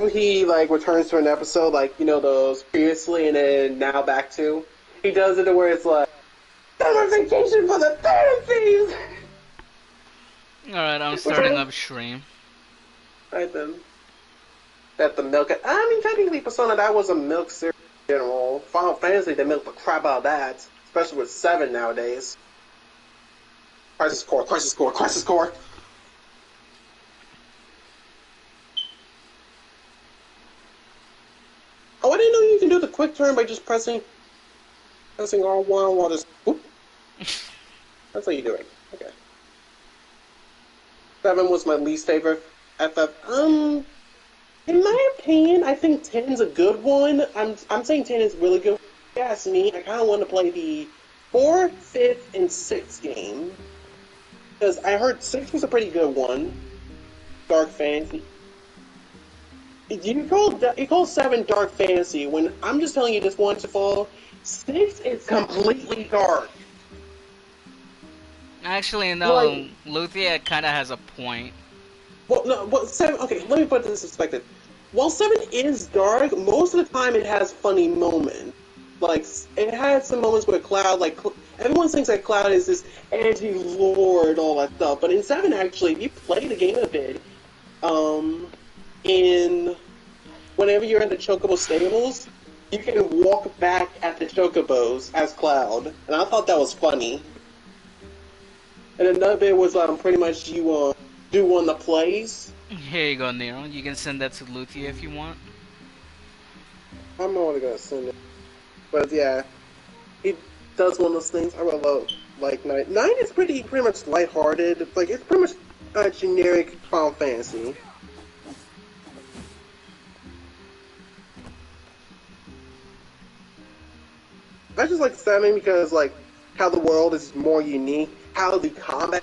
he like returns to an episode, like, you know, those previously and then now back to. He does it where it's like, summer vacation for the fantasies! Alright, I'm starting up stream. Right then. That the milk. I mean, technically, Persona, that was a milk series in general. Final Fantasy, they milked the crap out of that. Especially with 7 nowadays. Crisis Core, Crisis Core, Crisis Core! Oh, I didn't know you can do the quick turn by just pressing R1 while just. Whoop. That's how you do it. Okay. 7 was my least favorite FF. In my opinion, I think 10's a good one. I'm saying 10 is really good. If you ask me, I kind of want to play the 4th, 5th, and 6th game. Because I heard 6 was a pretty good one. Dark Fantasy. You call 7 Dark Fantasy when I'm just telling you this once of all, 6 is completely dark. Actually, no, like, Luthia kind of has a point. Well, no, well, 7, okay, let me put this in perspective. While 7 is dark, most of the time it has funny moments. Like, it has some moments where Cloud, like, everyone thinks that Cloud is this anti-lord, all that stuff. But in 7, actually, if you play the game a bit, whenever you're in the Chocobo stables, you can walk back at the Chocobos as Cloud. And I thought that was funny. And another bit was, pretty much you, do one of the plays. Here you go, Nero. You can send that to Luthia if you want. I'm not gonna send it. But yeah, he does one of those things. I really love, like, 9. 9 is pretty much lighthearted. Like, it's pretty much a generic Final Fantasy. I just like 7 because, like, how the world is more unique, how the combat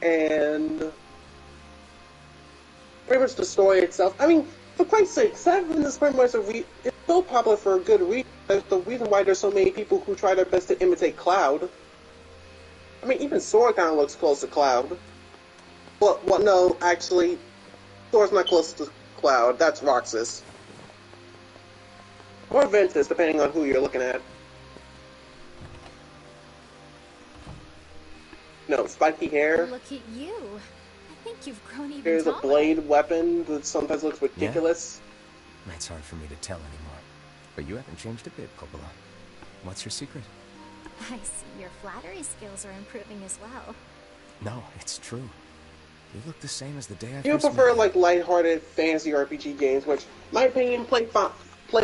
and pretty much the story itself. I mean, for Christ's sake, 7 is pretty much it's so popular for a good reason. That's the reason why there's so many people who try their best to imitate Cloud. I mean, even Sora kind of looks close to Cloud. Well, no, actually, Sora's not close to Cloud. That's Roxas. Or Ventus, depending on who you're looking at. No, spiky hair. Look at you. I think you've grown even There's taller. a blade weapon that sometimes looks ridiculous. Yeah. It's hard for me to tell anymore. But you haven't changed a bit, Coppola. What's your secret? I see your flattery skills are improving as well. No, it's true. You look the same as the day I You first prefer, met like, lighthearted fantasy RPG games, which, in my opinion, play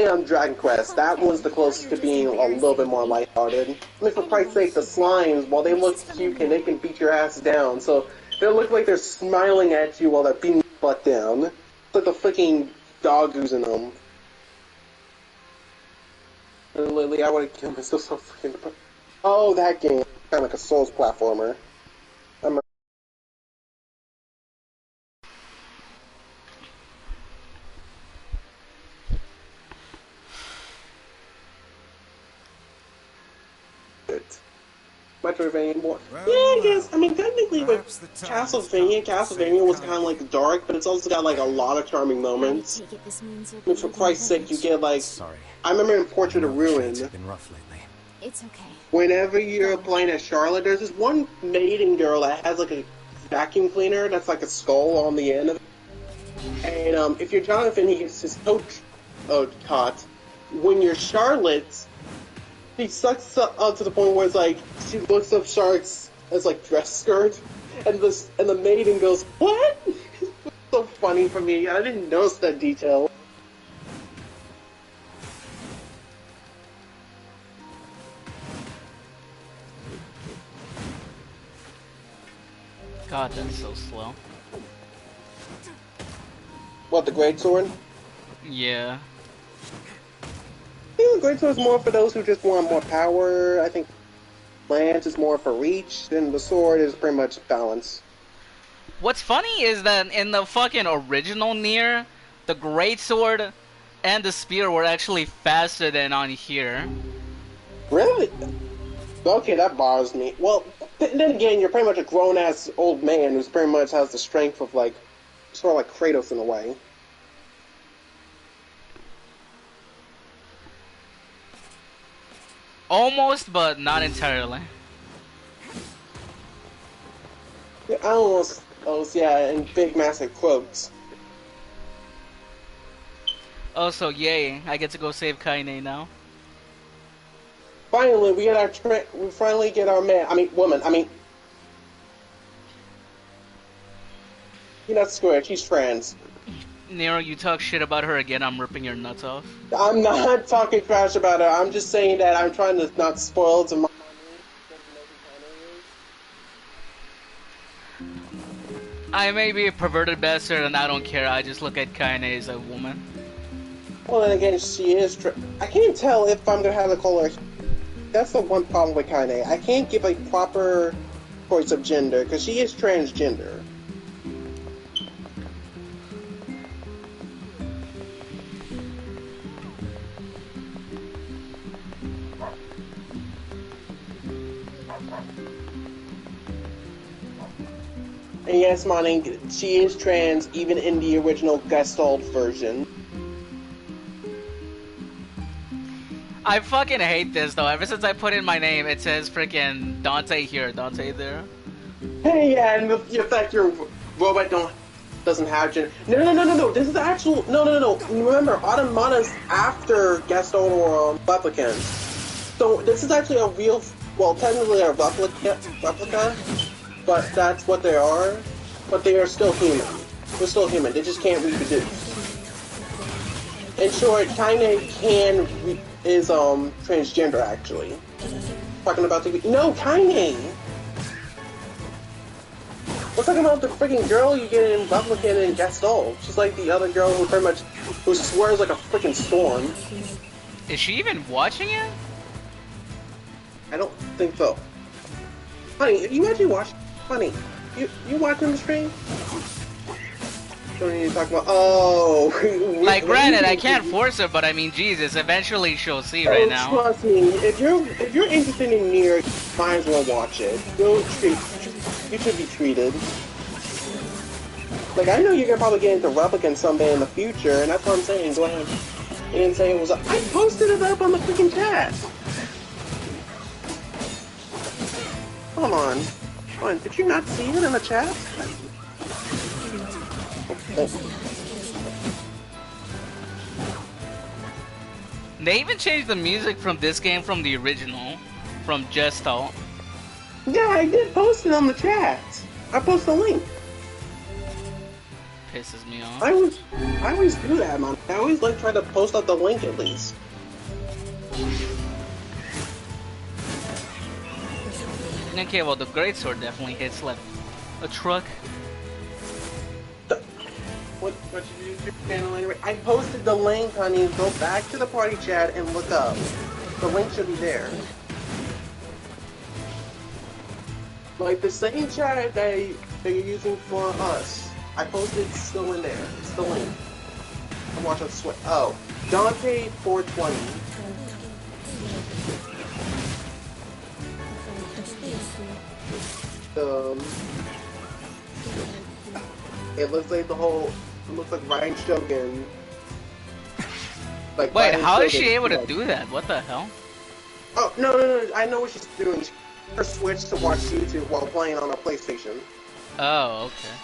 on Dragon Quest. That was the closest to being a little bit more lighthearted. I mean, for Christ's sake, the slimes, while they look cute, and they can beat your ass down, so they look like they're smiling at you while they're beating your butt down. It's like the freaking dog oozing them. And Lily, I would have killed myself so freaking. Oh, that game. Kind of like a Souls platformer. Metroidvania more. Well, yeah, I guess. I mean, technically with Castlevania was kind of like dark, but it's also got like a lot of charming moments. I mean, for Christ's sake, you get like. Sorry. I remember in Portrait of Ruin. It's been rough lately. It's okay. Whenever you're playing as Charlotte, there's this one maiden girl that has like a vacuum cleaner that's like a skull on the end of it. And if you're Jonathan, he gets his coach taught. When you're Charlotte, she sucks up to the point where it's like she looks up Charlotte's as like dress skirt, and the maiden goes, "What?" It's so funny for me. I didn't notice that detail. God, that's so slow. What, the greatsword? Yeah. I think the greatsword is more for those who just want more power. I think lance is more for reach, and the sword is pretty much balance. What's funny is that in the fucking original NieR, the greatsword and the spear were actually faster than on here. Really? Okay, that bothers me. Well, then again, you're pretty much a grown-ass old man who's pretty much has the strength of, like, sort of like Kratos in a way. Almost, but not entirely. Yeah, almost, yeah, in big, massive quotes. Also, yay, I get to go save Kaine now. Finally, we finally get our woman. You're not square. She's trans. Nero, you talk shit about her again, I'm ripping your nuts off. I'm not talking trash about her. I'm just saying that I'm trying to not spoil it to my. I may be a perverted bastard and I don't care, I just look at Kaine as a woman. Well, then again, she is. I can't tell if I'm gonna have to call her. That's the one problem with Kaine. I can't give a proper choice of gender because she is transgender. And yes, Monty, she is trans even in the original Gestalt version. I fucking hate this though. Ever since I put in my name, it says freaking Dante here, Dante there. Hey, yeah, and the fact your robot doesn't have gender. No. This is actual. No. Remember, Automata's after Gestalt or Replicant. So this is actually a real. Well, technically a replica, but that's what they are. But they are still human. They're still human. They just can't reproduce. In short, Kaine is transgender actually. Talking about the Kaine. We're talking about the freaking girl you get in Replicant and Gestalt. She's like the other girl who swears like a freaking storm. Is she even watching it? I don't think so. Honey, if you actually watch, honey, you watching the stream? Don't need to talk about. Oh, like granted, I can't force her, but I mean, Jesus, eventually she'll see right now. Trust me, if you're interested in NieR, might as well watch it. You should be treated. Like I know you're gonna probably get into Replicant someday in the future, and that's what I'm saying. Go ahead and say it was. I posted it up on the freaking chat. Come on, did you not see it in the chat? They even changed the music from this game from the original, from Gestalt. Yeah, I did post it on the chat. I posted a link. Pisses me off. I always do that, man. I always like try to post out the link at least. Okay, well the greatsword definitely hits like a truck. What your YouTube channel anyway? I posted the link, honey. Go back to the party chat and look up. The link should be there. Like the same chat that you're using for us. I posted it's still in there. It's the link. I'm watching sweat. Oh, Dante 420. It looks like it looks like Ryan Shogun. Like wait, Ryan how is Shogun, she able to do that? What the hell? Oh, no, I know what she's doing. She switched to watch YouTube while playing on a PlayStation. Oh, okay.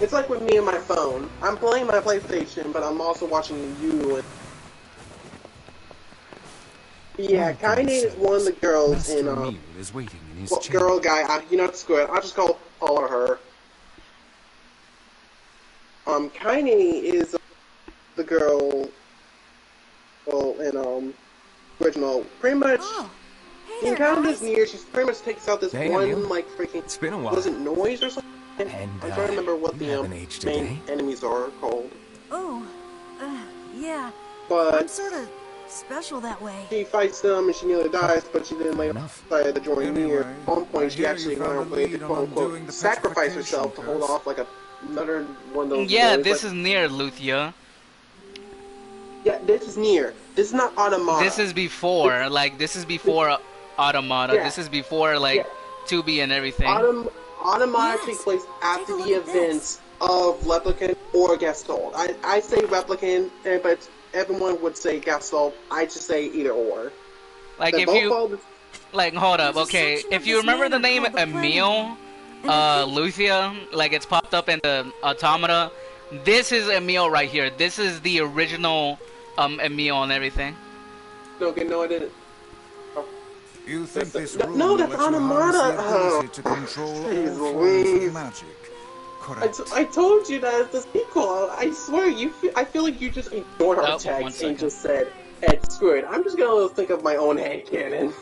It's like with me and my phone. I'm playing my PlayStation, but I'm also watching you. Yeah, Kaine is one of the girls in, girl guy, you know, square. I'll just call her. Kaine is the girl, well, in, original, pretty much, the encounters NieR, she pretty much takes out this one, like, freaking, it's been a while. Was it noise or something? And, I'm trying to remember what the, main enemies are called. Oh, yeah. But I'm sort of special that way. she fights them and she nearly dies, but she didn't decide to join NieR. At one point, she actually went away to quote-unquote sacrifice herself to hold off like another one of those. Yeah, this is NieR, Luthia. Yeah, this is NieR. This is not Automata. This is before, like, this is before Automata. Yeah. This is before like Yeah. 2B and everything. Automata Yes. takes place after Take a look the at this. events of Replicant or Gestalt. I say Replicant, but everyone would say Gestalt. I just say either or. Like They if both you follow the like, hold up, There's a okay. section If of you this remember the manor name called the planning Emil, room. And I think Luthia, like it's popped up in the Automata. This is Emil right here. This is the original Emil and everything. Okay, no, I didn't. You think this No, room no, will that's let you harness Automata. the ability to control Jeez all forms of Louise. magic? Correct. I told you that it's the sequel. I swear, I feel like you just ignored our Oh, 1 text and second. just said, Ed, screw it. I'm just gonna think of my own headcanon.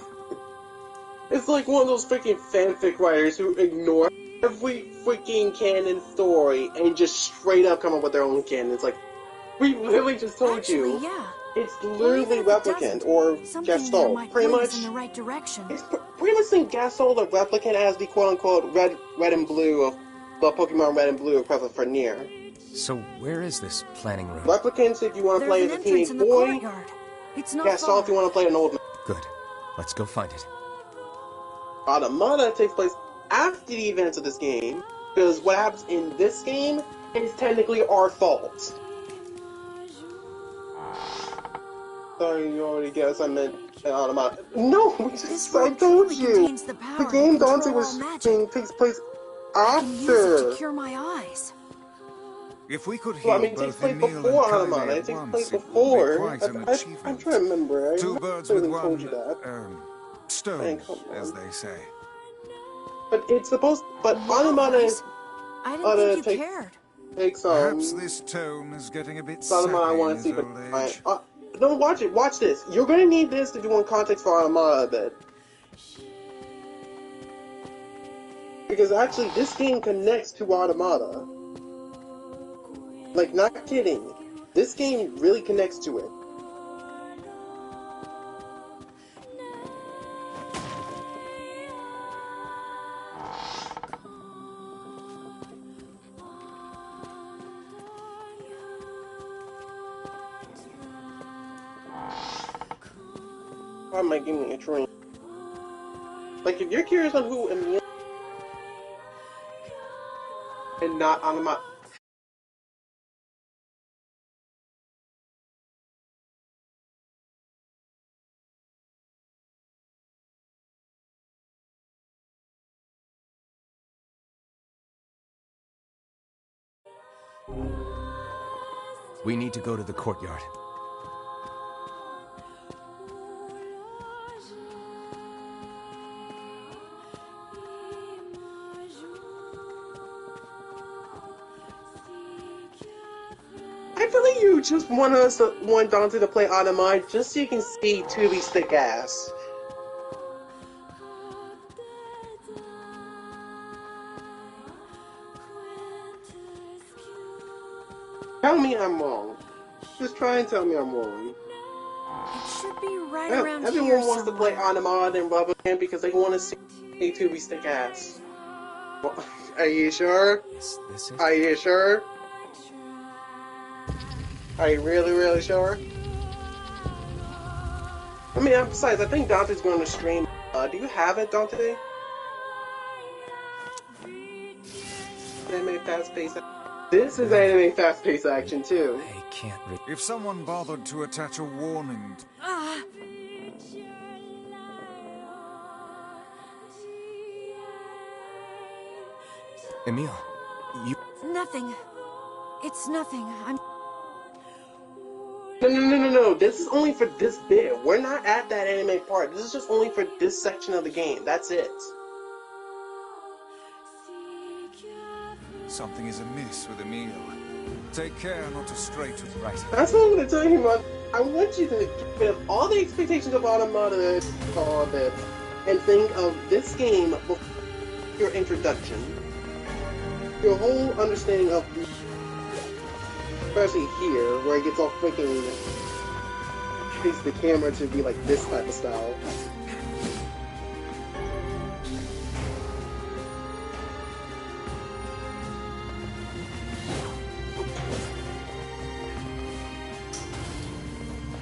It's like one of those freaking fanfic writers who ignore every freaking canon story and just straight up come up with their own canon. It's like, we literally just told actually, you. yeah. It's Or even literally if it Replicant doesn't, or something there Gestalt. might Pretty point much, us in the right direction. it's pretty much seeing Gestalt or Replicant as the quote-unquote red and blue of the Pokemon Red and Blue equivalent for NieR. So where is this planning room? Replicants if you want to There's play an as a entrance teenage in the boy. courtyard. It's not Gestalt far. if you want to play an old man. Good. Let's go find it. Automata takes place after the events of this game, because what happens in this game is technically our fault. Sorry, you already guessed I meant Automata. No, This I room told truly you. contains the The power game to Dante control all was magic. shooting takes place I can use it to after. cure my eyes. If we could Well, heal I mean, it takes both place Emil before and Kylie Automata. at It takes once, place it would be before. quite an I'm achievement. trying to remember. I Two birds with clearly told one, you that. stone, Man, come as on. they say. But it's supposed. But Wow, Automata guys. I didn't think you takes cared. Perhaps this tone is getting a bit Automata I sappy want in to see, his but old I age. no, watch it. Watch this. You're gonna need this if you want context for Automata a bit, because actually this game connects to Automata. Like, not kidding. This game really connects to it. Why am I giving me a dream? Like, if you're curious on who Emil and not Automata. We need to go to the courtyard. I feel like you just want Dante to play Automata just so you can see 2B's thick ass. Tell me I'm wrong. Just try and tell me I'm wrong. It should be right around Everyone here wants to play somewhere. Automata and Replicant because they want to see 2B's thick ass. Well, are you sure? Is this it? Are you sure? Are you really sure? I mean, besides, I think Dante's going to stream. Do you have it, Dante? Anime fast-paced. This is anime fast-paced action too. I can't read. If someone bothered to attach a warning... Emil, you... Nothing. It's nothing. I'm... No. This is only for this bit. We're not at that anime part. This is just only for this section of the game. That's it. Something is amiss with Emil. Take care not to stray to the right. That's what I'm going to tell you about. I want you to get rid of all the expectations of Automata all that, and think of this game before your introduction. Your whole understanding of, especially here, where it gets all freaking, takes the camera to be like this type of style.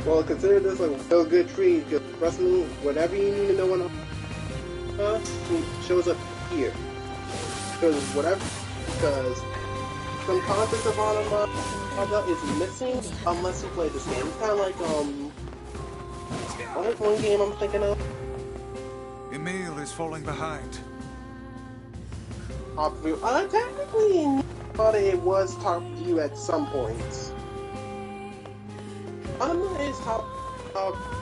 Well, consider this a real good treat, because trust me, whatever you need to know on it shows up here. Because whatever, because some content of Anima is missing unless you play this game. It's kind of like, what one game I'm thinking of? Emil is falling behind. Top view. Technically, I thought it was top view at some points. Anima is top.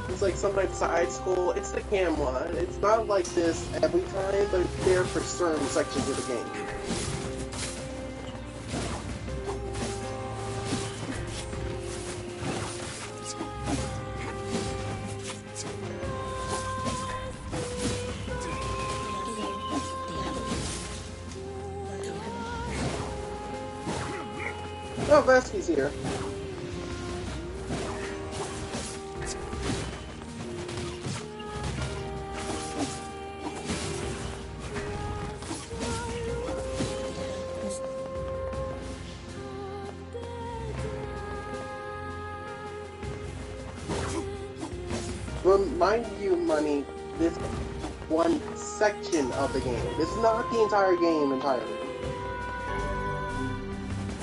It's like some like side scroll. It's the camera. It's not like this every time, but it's there for certain sections of the game. Oh, Vasky's here. Remind you, Money, this one section of the game. This is not the entire game entirely.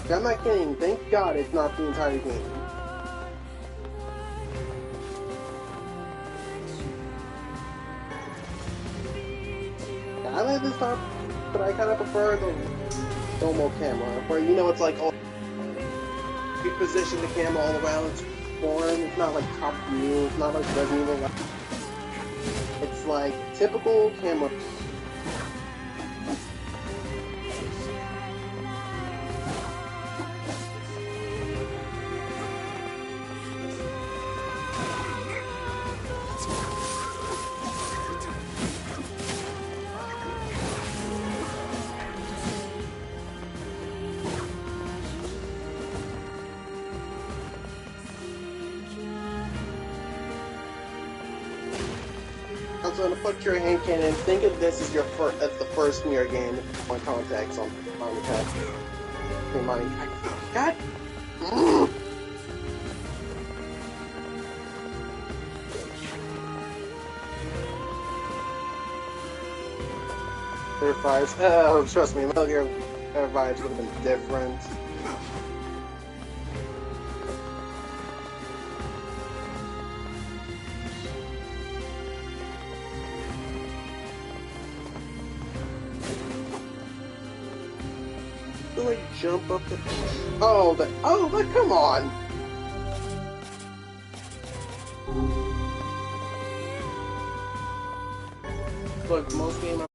I'm not kidding. Thank God it's not the entire game. I like this time, but I kind of prefer the normal camera, where you know it's like, oh, you position the camera all around its form. It's not like top view. It's not like Resident Evil. It's like typical camera. So to put your hand cannon, think of this as your as the first NieR game on contacts on the cat. Money. God. Their vibes. Oh, trust me, their vibes would have been different. Like jump up the but come on. Look, most games are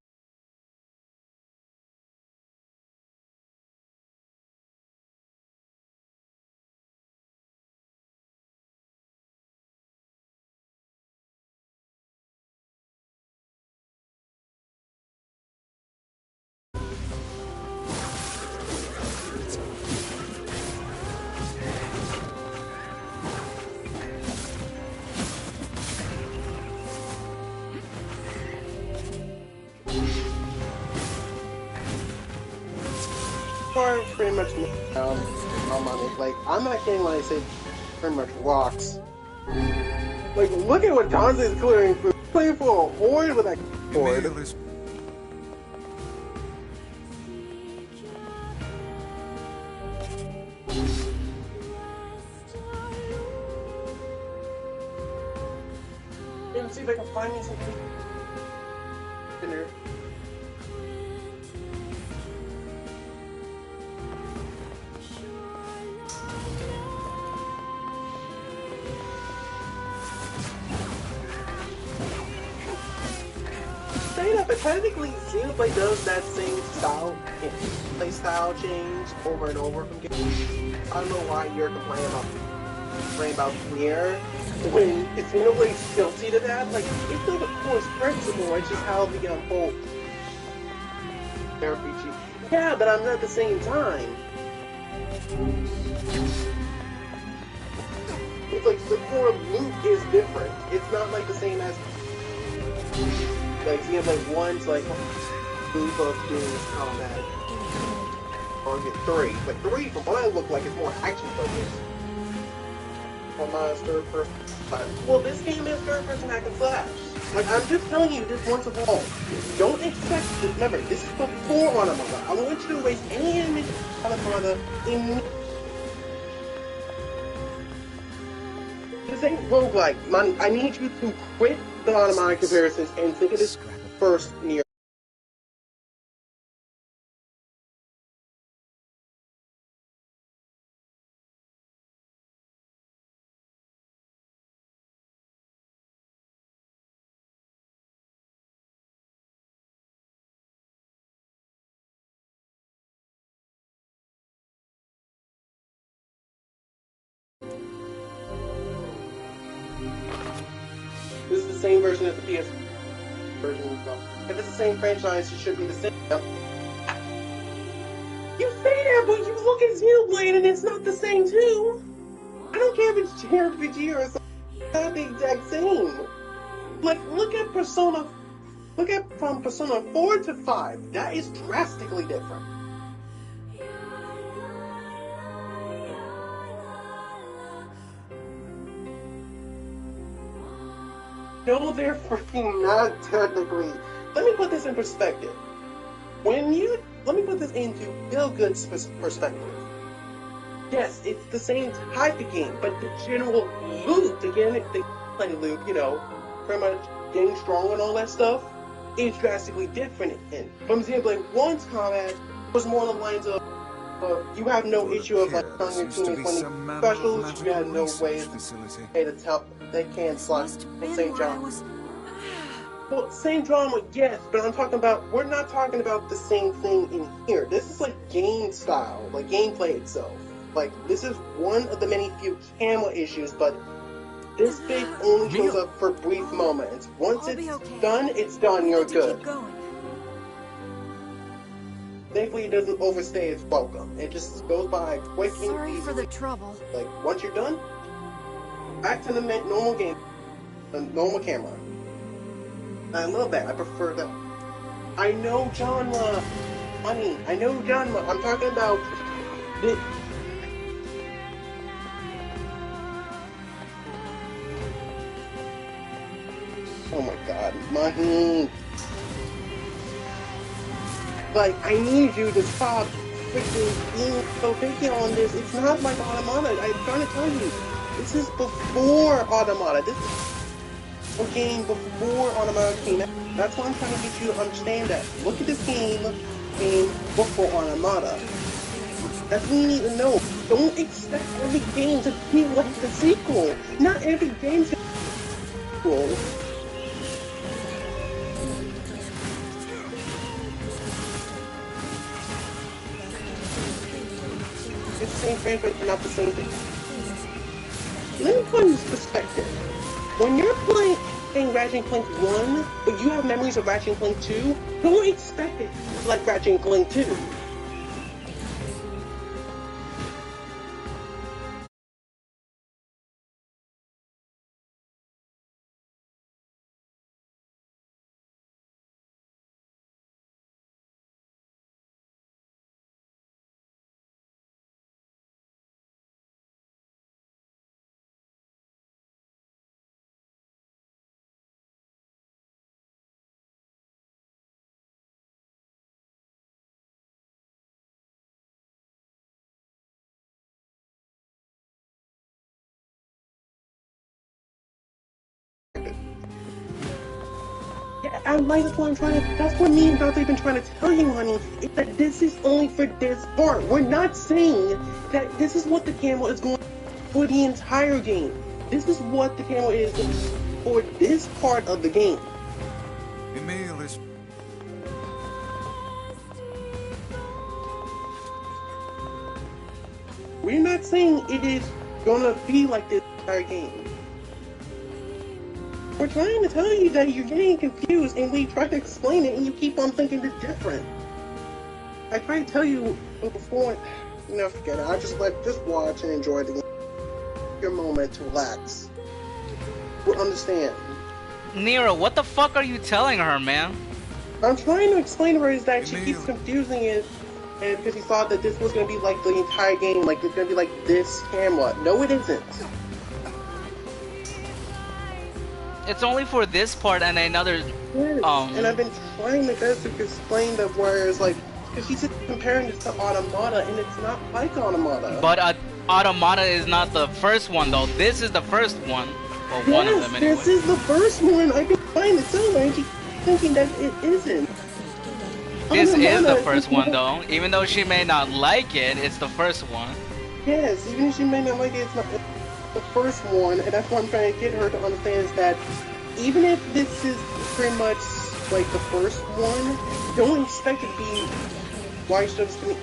pretty much like I'm not kidding when I say pretty much rocks. Like look at what Dante is clearing for. Playing for a horde with that horde. Let's see if I can find me something in there. But technically, Xenoblade does that same play style change over and over from games. I don't know why you're complaining about NieR when Xenoblade's guilty to that. Like, it's still the course principle, it's just how the whole RPG. Yeah, but I'm not at the same time. It's like the core loop is different. It's not like the same as. Like Xenoblade 1's like loop of doing this combat. Or get 3. But 3, from what I look like, is more action focused. Well, not as third person. Well, this game is third person hack and slash. Like, I'm just telling you this once of all. Don't expect this. Remember, this is before Automata. I want you to waste any animation Automata in this ain't roguelike. I need you to quit the Automata comparisons and think of this first NieR. This is the same version as the PS version. If it's the same franchise, it should be the same. Yep. You say that, but you look at Xenoblade and it's not the same too. I don't care if it's JRPG or something. It's not the exact same. Like, look at Persona. Look at from Persona 4 to 5. That is drastically different. No, they're freaking not technically. Let me put this in perspective. Let me put this into feel-good perspective. Yes, it's the same type of game, but the general loop, the gameplay loop, you know, pretty much getting strong and all that stuff, is drastically different. And from Xenoblade 1's combat was more on the lines of you have no issue of like telling your team when specials, you have no way to tell they can't slot the same drama. Well, same drama, yes, but I'm talking about, we're not talking about the same thing in here. This is like game style, like gameplay itself. Like, this is one of the many few camera issues, but this bit only shows up for brief moments. Once it's done, you're good. Thankfully, it doesn't overstay its welcome. It just goes by quick and easy. Sorry for the trouble. Like, once you're done, back to the normal game, the normal camera. I love that. I prefer that. I know genre. Honey, I know genre. I'm talking about the... Oh my god, money. Like, I need you to stop freaking being so picky on this. It's not like Automata. I'm trying to tell you. This is before Automata. This is a game before Automata came out. That's why I'm trying to get you to understand that. Look at this game before Automata. That's what you need to know. Don't expect every game to be like the sequel. Not every game's gonna be a sequel. It's the same franchise, but not the same thing. Let me put in this perspective. When you're playing Ratchet & Clank 1, but you have memories of Ratchet & Clank 2, don't expect it like Ratchet & Clank 2. That's what me and Dante have been trying to tell you, honey, is that this is only for this part. We're not saying that this is what the camera is going for the entire game. This is what the camera is for this part of the game. Emil is... We're not saying it is gonna be like this entire game. We're trying to tell you that you're getting confused, and we try to explain it, and you keep on thinking it's different. I try to tell you before, you know, forget it. I just watch and enjoy the game. Your moment to relax. We'll understand. Nero, what the fuck are you telling her, man? I'm trying to explain to her is that she keeps confusing it, and because she thought that this was gonna be like the entire game, like it's gonna be like this camera. No, it isn't. It's only for this part and another. Yes, and I've been trying my best to explain that whereas like, because she's comparing it to Automata, and it's not like Automata. But Automata is not the first one though. This is the first one. Well, one of them anyway. This is the first one. I've been trying to tell her, and she's thinking that it isn't. This is the Automata first one though. Even though she may not like it, it's the first one. Yes, even if she may not like it, it's not the first one, and that's what I'm trying to get her to understand is that even if this is pretty much like the first one, don't expect it to be why stuff's coming.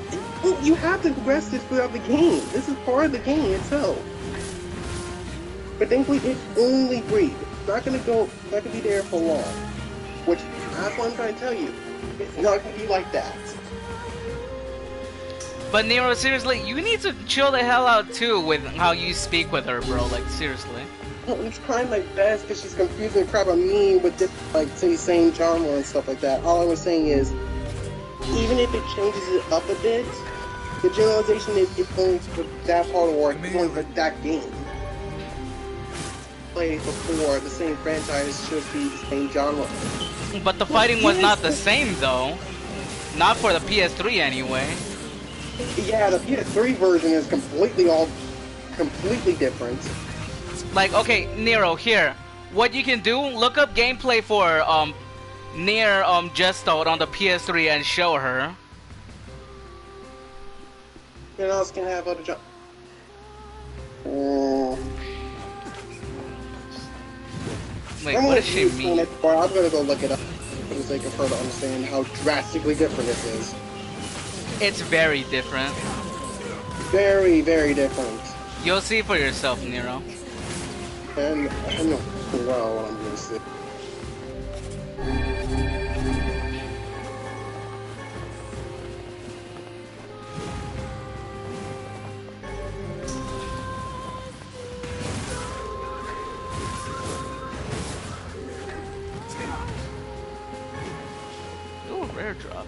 You have to progress this throughout the game. This is part of the game itself. But thankfully, it's only brief. It's not gonna be there for long. Which that's what I'm trying to tell you. It's not gonna be like that. But Nero, seriously, you need to chill the hell out too with how you speak with her, bro. Like seriously. I'm trying my best because she's confusing the crap out of me with this, like, say, same genre and stuff like that. All I was saying is, even if it changes it up a bit, the generalization is it's only for that part of work, it's only for that game. Play before the same franchise should be the same genre. But the fighting was not the same though. Not for the PS3 anyway. Yeah, the PS3 version is completely different. Like, okay, Nero, here. What you can do, look up gameplay for NieR Gestalt on the PS3 and show her. Who else can have other jump? Wait, what does she mean? I'm gonna go look it up for the sake of her to understand how drastically different this is. It's very different. Very, very different. You'll see for yourself, Nero. And I know well what I'm gonna say. Ooh, rare drop.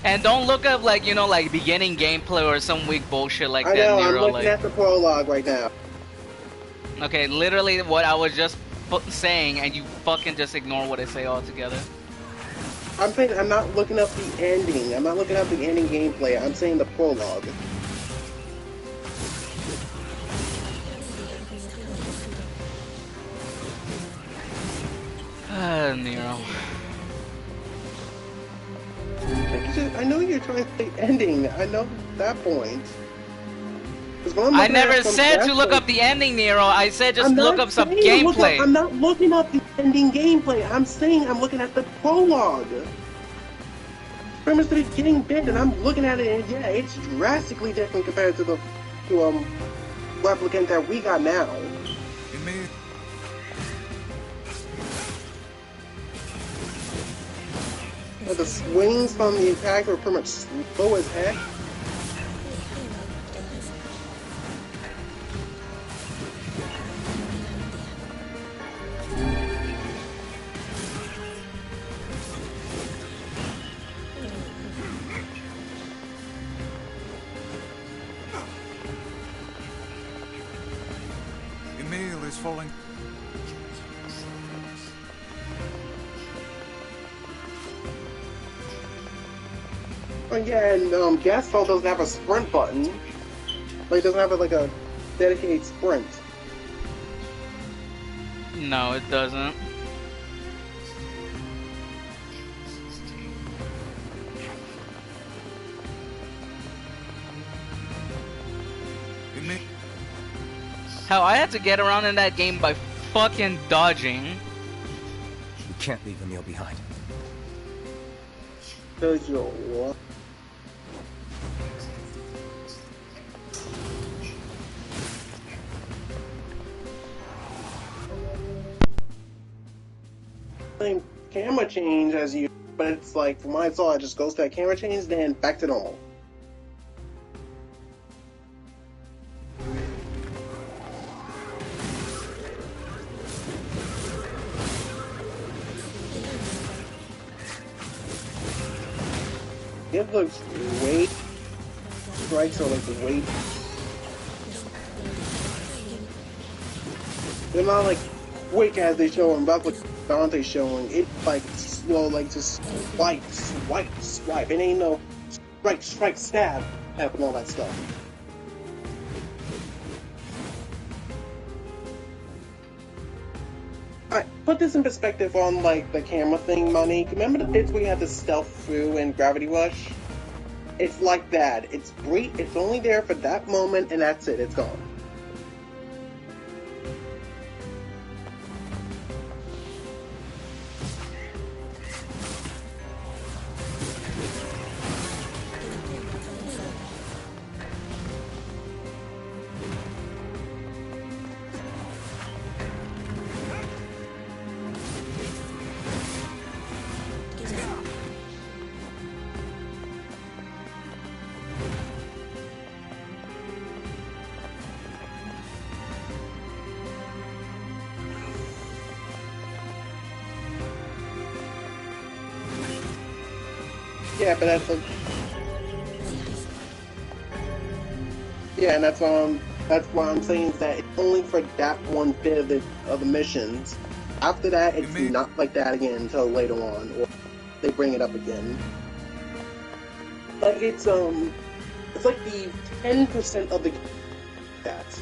And don't look up like, you know, like beginning gameplay or some weak bullshit like that, Nero. I'm looking like... at the prologue right now. Okay, literally what I was just saying, and you fucking just ignore what I say altogether. I'm saying I'm not looking up the ending. I'm not looking up the ending gameplay. I'm saying the prologue. Nero. I know you're trying to say ending. I know that point. I never said to look up the ending, Nero. I said just look up some gameplay. I'm not looking up the ending gameplay. I'm saying I'm looking at the prologue. Pretty much the beginning bit, and I'm looking at it, and yeah, it's drastically different compared to the replicant that we got now. The swings from the attack are pretty much slow as heck. Emil is falling. Oh yeah, and Gaston doesn't have a sprint button. Like, it doesn't have like a dedicated sprint. No, it doesn't. Hell, I had to get around in that game by fucking dodging. You can't leave Emil behind. Does your what? Same camera change as you, but it's like, from what I saw, it just goes to that camera change, then back to normal. It looks way strikes are like way. They're not like quick as they show them. That's what Dante's showing. It's like slow, like just swipe, swipe, swipe. It ain't no strike, strike, stab, and all that stuff. Alright, put this in perspective on like the camera thing, Monique. Remember the bits where you had to stealth through in Gravity Rush? It's like that. It's brief. It's only there for that moment, and that's it. It's gone. Yeah, but that's like, yeah, and that's why I'm saying is that it's only for that one bit of the missions. After that, it's not like that again until later on, or they bring it up again. Like it's like the 10% of the stats.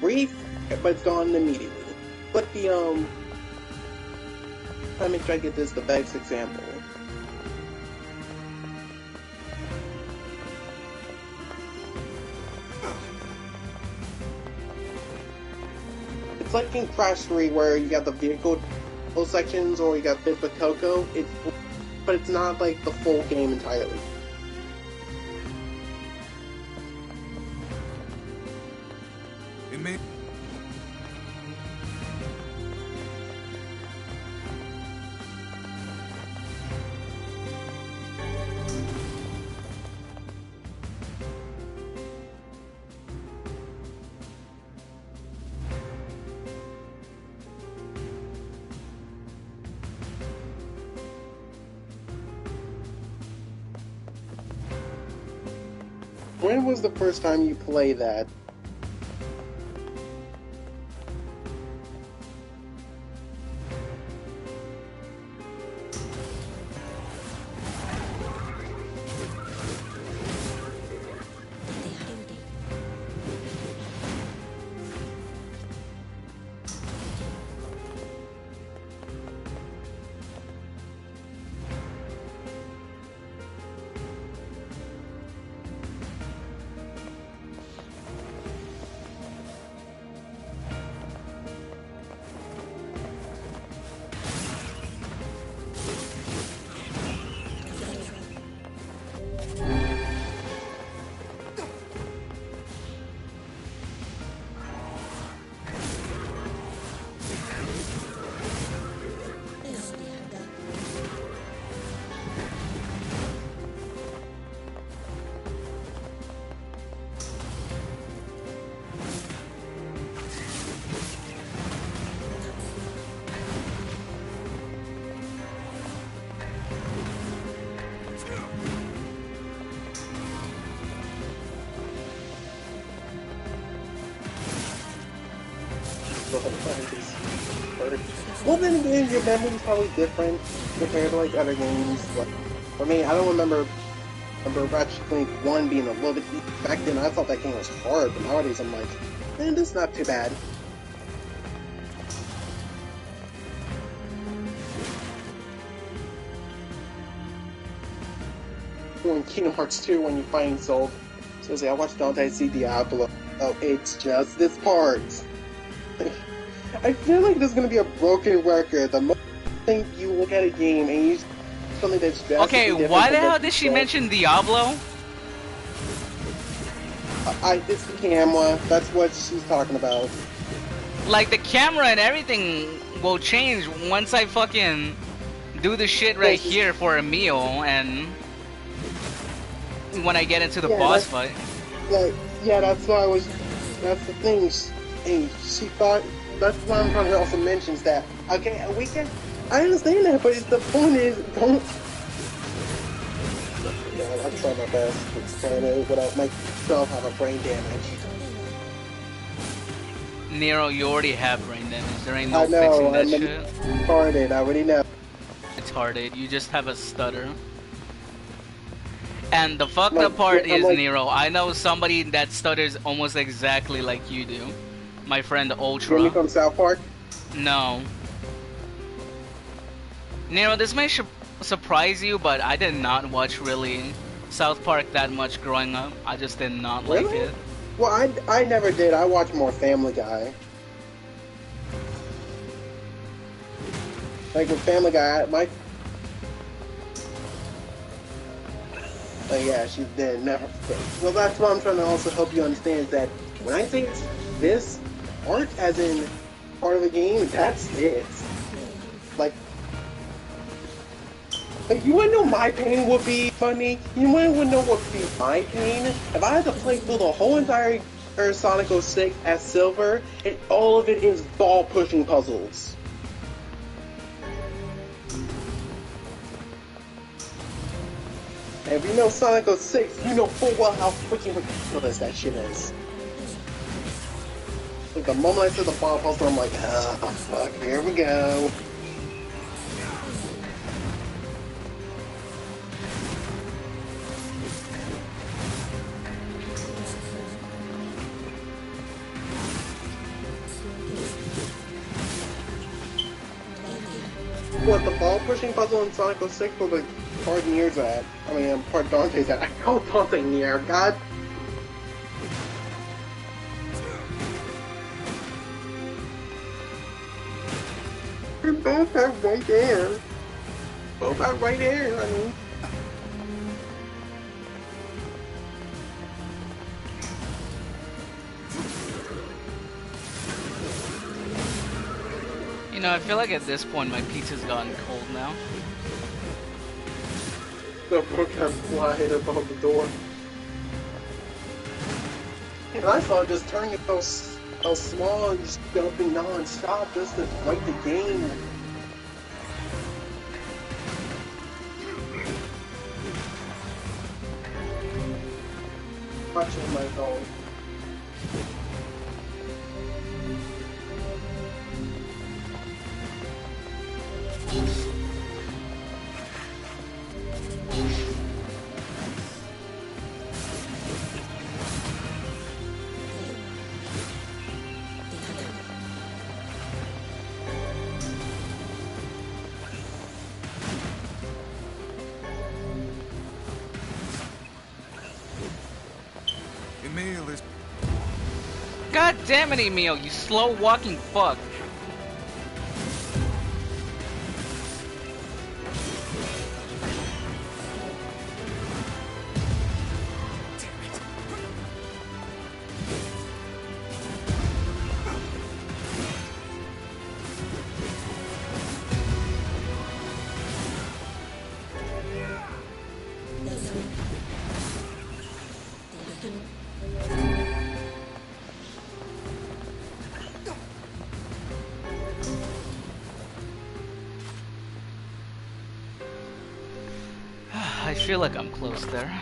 Brief, but it's gone immediately. But the let me try to get this the best example. It's like in Crash 3 where you got the vehicle sections or you got bits with Coco, but it's not like the full game entirely. It may... When was the first time you played that? Well, then again, your memory's probably different compared to like other games. Like, for me, I don't remember Ratchet Clank 1 being a little bit easy. Back then, I thought that game was hard, but nowadays I'm like, man, this is not too bad. In Kingdom Hearts 2, when you find Soul, seriously, I watched Dante see Diablo. Oh, it's just this part. I feel like there's gonna be a broken record. The moment you look at a game and you something that's drastically different. Okay, why the hell did she mention Diablo? It's the camera. That's what she's talking about. Like, the camera and everything will change once I fucking do the shit right here for a meal and when I get into the boss fight. Like, yeah, that's why that's the thing. And she thought, that's why I'm trying to also mentions that. Okay, we can, I understand that, but the point is, I try my best to plan it without myself have a brain damage. Nero, you already have brain damage. There ain't no I know, fixing that I'm shit. retarded, I already know. Retarded. You just have a stutter. And the fucked Like, up part I'm is, like, Nero, I know somebody that stutters almost exactly like you do. My friend Ultra. Jimmy from South Park? No. Nero, this may surprise you, but I did not watch really South Park that much growing up. I just did not like Really? it. Well, I never did. I watch more Family Guy. Like with Family Guy, yeah, she did never. Well, that's what I'm trying to also help you understand is that when I say this art, as in part of the game, that's it. Like you wanna know my pain would be funny? You wanna know what would be my pain? If I had to play through the whole entire Sonic 06 as Silver, and all of it is ball pushing puzzles. And if you know Sonic 06, you know full well how freaking ridiculous that shit is. Like the moment I said the ball puzzle, I'm like, ah, fuck, here we go. What, the ball pushing puzzle in Sonic 06 or the part NieR's at? I mean, part Dante's at. I call Dante NieR, god. They both have right air. Both have right air, I mean. You know, I feel like at this point my pizza's gotten cold now. The book has flying above the door. And I thought just turning it so small and just jumping non-stop just to fight the game. Watching my phone. Emil is... God damn it, Emil, you slow walking fuck. I feel like I'm close there.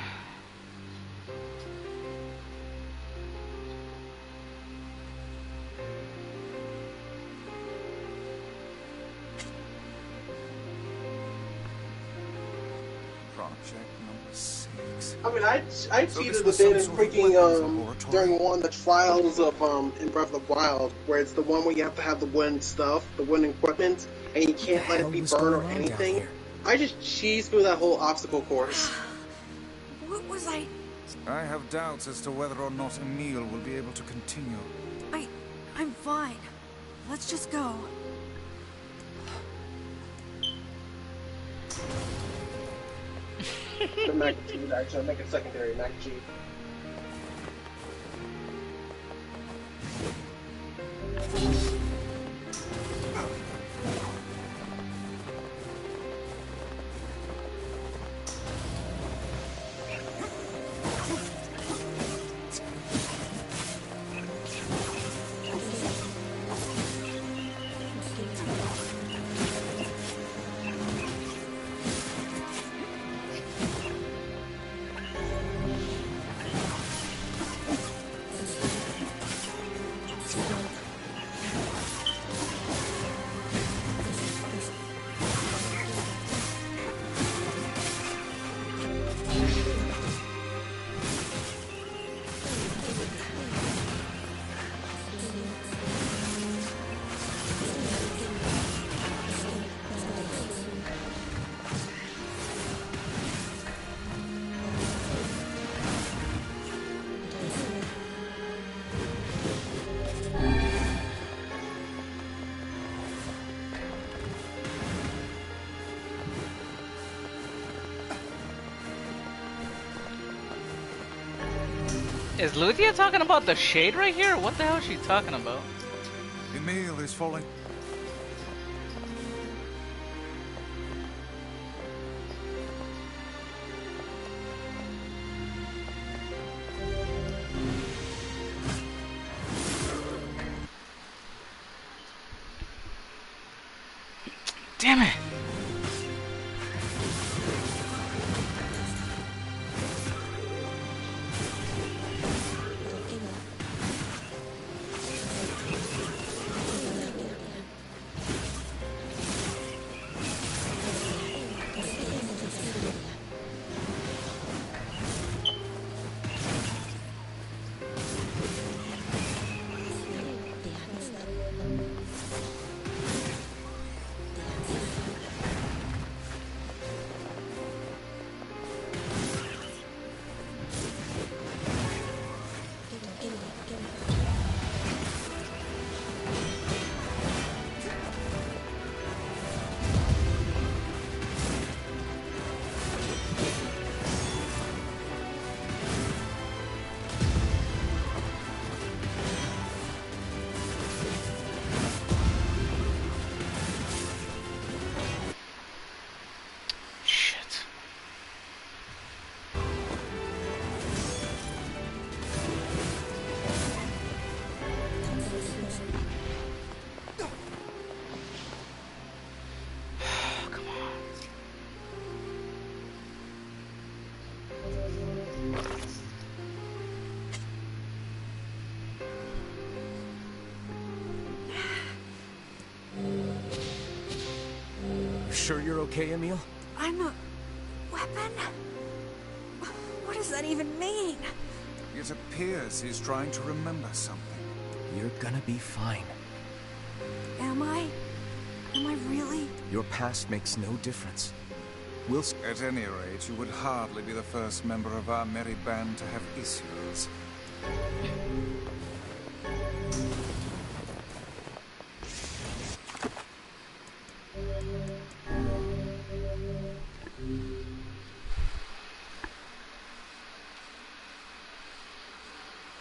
Project number 6. I mean, I So cheated this a was bit some in sort of freaking weapons laboratory? during one of the trials of in Breath of the Wild, where it's the one where you have to have the wooden stuff, the wooden equipment, and you can't let it be burned or anything. I just cheesed through that whole obstacle course. What was I have doubts as to whether or not Emil will be able to continue. I'm fine. Let's just go. The mac and cheese, actually, I'll make a secondary mac and cheese. Is Luthia talking about the shade right here? What the hell is she talking about? Emil is falling. Damn it! Sure you're okay, Emil? I'm a weapon? What does that even mean? It appears he's trying to remember something. You're gonna be fine. Am I? Am I really? Your past makes no difference. We'll... At any rate, you would hardly be the first member of our merry band to have issues.